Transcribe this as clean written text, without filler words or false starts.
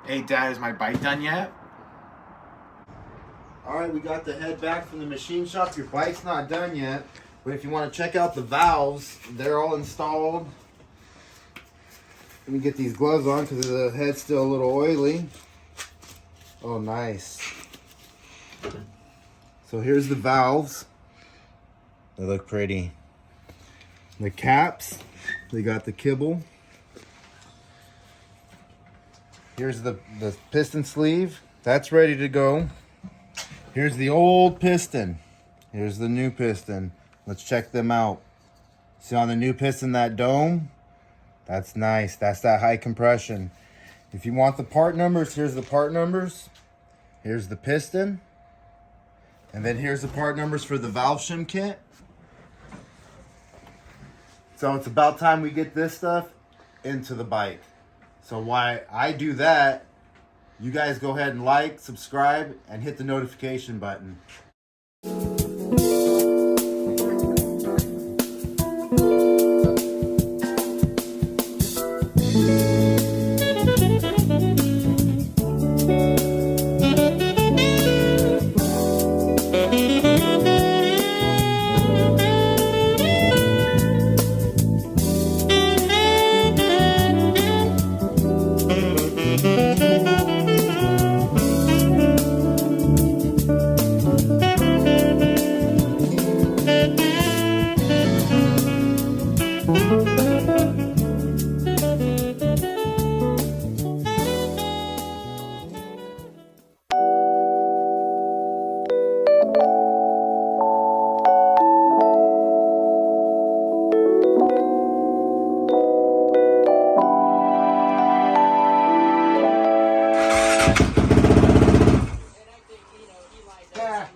Hey Dad, is my bike done yet? Alright, we got the head back from the machine shop. Your bike's not done yet, but if you want to check out the valves, they're all installed. Let me get these gloves on because the head's still a little oily. Oh, nice. So here's the valves. They look pretty. The caps, they got the kibble. Here's the piston sleeve. That's ready to go. Here's the old piston. Here's the new piston. Let's check them out. See on the new piston, that dome? That's nice. That's that high compression. If you want the part numbers, here's the part numbers. Here's the piston. And then here's the part numbers for the valve shim kit. So it's about time we get this stuff into the bike. So while I do that, you guys go ahead and like, subscribe, and hit the notification button. Yeah.